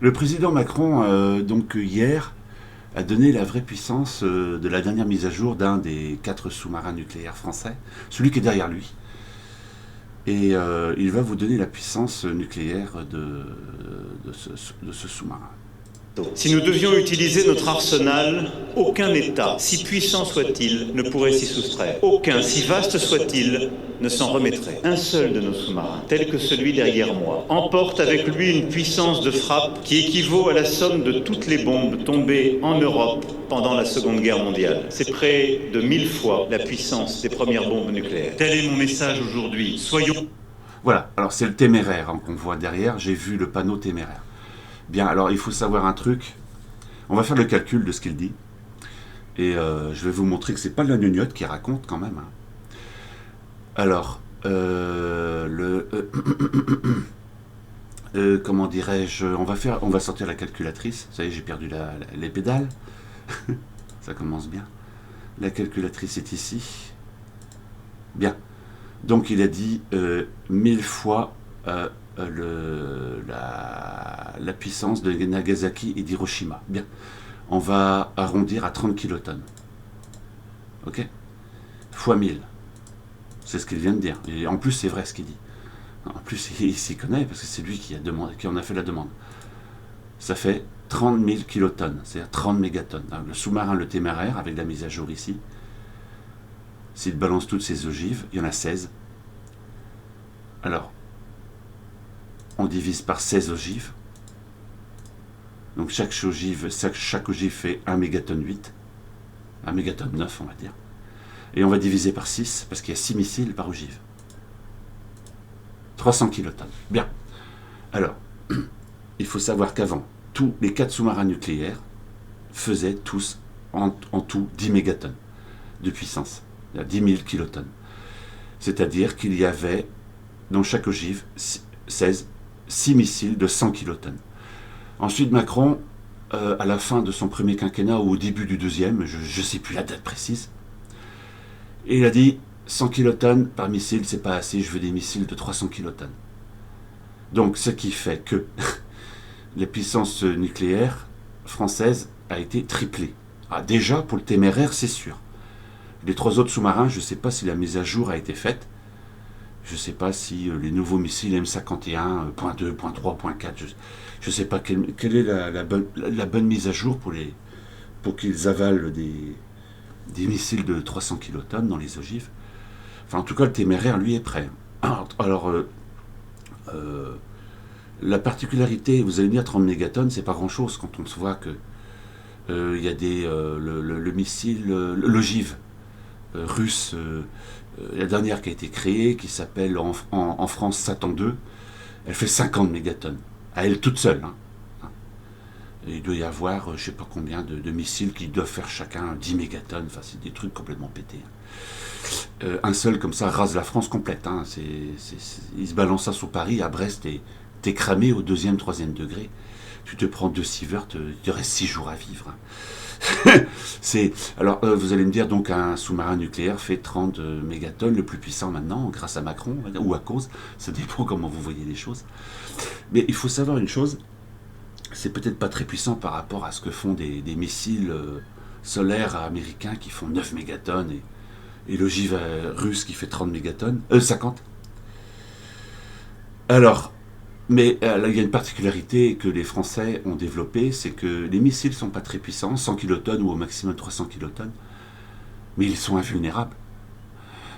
Le président Macron, donc hier, a donné la vraie puissance de la dernière mise à jour d'un des 4 sous-marins nucléaires français, celui qui est derrière lui. Et il va vous donner la puissance nucléaire de ce sous-marin. Si nous devions utiliser notre arsenal, aucun État, si puissant soit-il, ne pourrait s'y soustraire. Aucun, si vaste soit-il, ne s'en remettrait. Un seul de nos sous-marins, tel que celui derrière moi, emporte avec lui une puissance de frappe qui équivaut à la somme de toutes les bombes tombées en Europe pendant la Seconde Guerre mondiale. C'est près de 1000 fois la puissance des premières bombes nucléaires. Tel est mon message aujourd'hui. Soyons... Voilà, alors c'est le téméraire hein, qu'on voit derrière, j'ai vu le panneau téméraire. Bien, alors il faut savoir un truc, on va faire le calcul de ce qu'il dit, et je vais vous montrer que c'est pas de la gnognotte qui raconte quand même. Hein. Alors, comment dirais-je, on va sortir la calculatrice, ça y est j'ai perdu les pédales, ça commence bien. La calculatrice est ici. Bien, donc il a dit 1000 fois la puissance de Nagasaki et d'Hiroshima. Bien, on va arrondir à 30 kilotonnes. Ok, fois 1000. C'est ce qu'il vient de dire. Et en plus, c'est vrai ce qu'il dit. En plus, il s'y connaît parce que c'est lui qui en a fait la demande. Ça fait 30 000 kilotonnes, c'est-à-dire 30 mégatonnes. Le sous-marin, le téméraire, avec la mise à jour ici, s'il balance toutes ses ogives, il y en a 16. Alors, on divise par 16 ogives. Donc chaque ogive fait 1 mégatonne 8. 1 mégatonne 9, on va dire. Et on va diviser par 6, parce qu'il y a 6 missiles par ogive. 300 kilotonnes. Bien. Alors, il faut savoir qu'avant, tous les 4 sous-marins nucléaires faisaient tous en tout 10 mégatonnes de puissance. 10 000 kilotonnes. C'est-à-dire qu'il y avait, dans chaque ogive, 6 missiles de 100 kilotonnes. Ensuite, Macron, à la fin de son premier quinquennat ou au début du deuxième, je ne sais plus la date précise, et il a dit 100 kilotonnes par missile, c'est pas assez, je veux des missiles de 300 kilotonnes. Donc, ce qui fait que la puissance nucléaire française a été triplée. Ah, déjà, pour le téméraire, c'est sûr. Les 3 autres sous-marins, je ne sais pas si la mise à jour a été faite. Je ne sais pas si les nouveaux missiles M51, .2, .3, .4, je ne sais pas quelle est la bonne mise à jour pour qu'ils avalent des missiles de 300 kilotonnes dans les ogives. Enfin, en tout cas, le téméraire, lui, est prêt. Alors, la particularité, vous allez me dire 30 mégatonnes, c'est pas grand-chose quand on se voit que il y a le missile, l'ogive russe, la dernière qui a été créée, qui s'appelle en France Satan 2, elle fait 50 mégatonnes, à elle toute seule. Hein. Et il doit y avoir, je ne sais pas combien de missiles qui doivent faire chacun 10 mégatonnes, enfin c'est des trucs complètement pétés. Un seul comme ça rase la France complète. Hein. Il se balance ça sous Paris, à Brest, et t'es cramé au 2e, 3e degré. Tu te prends 2 sieverts, il te reste 6 jours à vivre. Hein. Alors, vous allez me dire, donc un sous-marin nucléaire fait 30 mégatonnes, le plus puissant maintenant, grâce à Macron, ou à cause, ça dépend comment vous voyez les choses. Mais il faut savoir une chose, c'est peut-être pas très puissant par rapport à ce que font des missiles solaires américains qui font 9 mégatonnes, et l'ogive russe qui fait 30 mégatonnes, 50. Alors, mais là, il y a une particularité que les Français ont développée, c'est que les missiles ne sont pas très puissants, 100 kilotonnes ou au maximum 300 kilotonnes, mais ils sont invulnérables.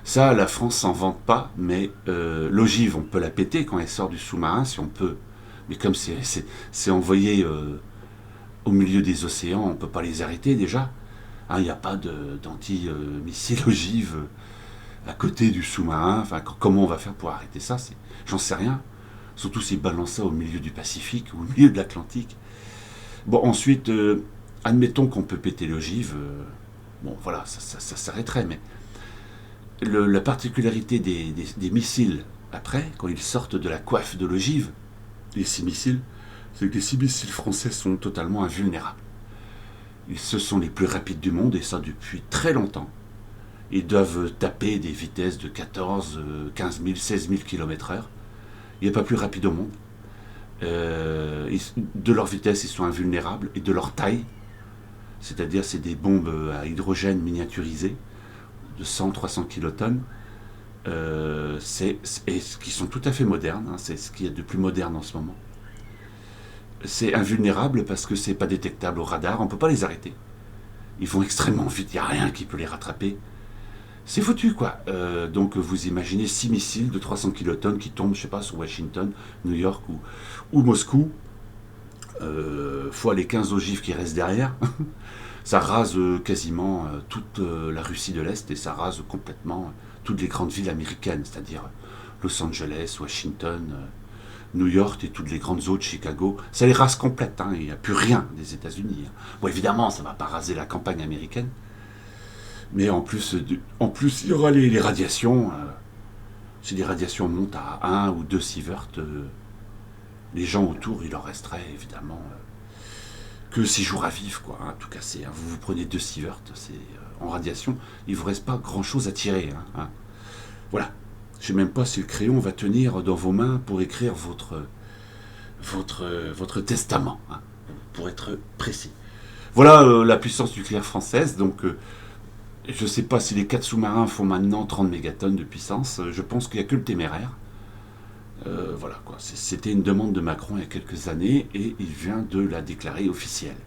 Ça, la France s'en vante pas, mais l'ogive, on peut la péter quand elle sort du sous-marin, si on peut. Mais comme c'est envoyé au milieu des océans, on ne peut pas les arrêter déjà. Il n'y a pas d'anti-missile ogive à côté du sous-marin. Enfin, comment on va faire pour arrêter ça? J'en sais rien. Surtout s'ils balancent ça au milieu du Pacifique ou au milieu de l'Atlantique. Bon, ensuite, admettons qu'on peut péter l'ogive. Bon, voilà, ça s'arrêterait. Mais la particularité des missiles, après, quand ils sortent de la coiffe de l'ogive, les 6 missiles, c'est que les 6 missiles français sont totalement invulnérables. Ce sont les plus rapides du monde, et ça depuis très longtemps. Ils doivent taper des vitesses de 14, 15 000, 16 000 km/h. Il n'y a pas plus rapide au monde. De leur vitesse, ils sont invulnérables, et de leur taille, c'est-à-dire c'est des bombes à hydrogène miniaturisées, de 100-300 kilotonnes, et qui sont tout à fait modernes, hein, c'est ce qu'il y a de plus moderne en ce moment. C'est invulnérable parce que c'est pas détectable au radar, on peut pas les arrêter. Ils vont extrêmement vite, il n'y a rien qui peut les rattraper. C'est foutu, quoi. Donc vous imaginez 6 missiles de 300 kilotonnes qui tombent, je sais pas, sur Washington, New York ou Moscou, fois les 15 ogives qui restent derrière. Ça rase quasiment toute la Russie de l'Est, et ça rase complètement toutes les grandes villes américaines, c'est-à-dire Los Angeles, Washington, New York et toutes les grandes eaux de Chicago. Ça les rase complètes, hein, il n'y a plus rien des États-Unis. Hein. Bon, évidemment, ça ne va pas raser la campagne américaine, mais en plus, il y aura les radiations. Si les radiations montent à 1 ou 2 sieverts, les gens autour, il leur resterait évidemment que 6 jours à vivre, quoi, hein, tout casser. Hein. Vous prenez 2 sieverts, c'est en radiation, il ne vous reste pas grand-chose à tirer. Hein. Voilà. Je ne sais même pas si le crayon va tenir dans vos mains pour écrire votre testament, hein, pour être précis. Voilà la puissance nucléaire française. Donc, je ne sais pas si les 4 sous-marins font maintenant 30 mégatonnes de puissance. Je pense qu'il n'y a que le Téméraire. Voilà, quoi. C'était une demande de Macron il y a quelques années et il vient de la déclarer officielle.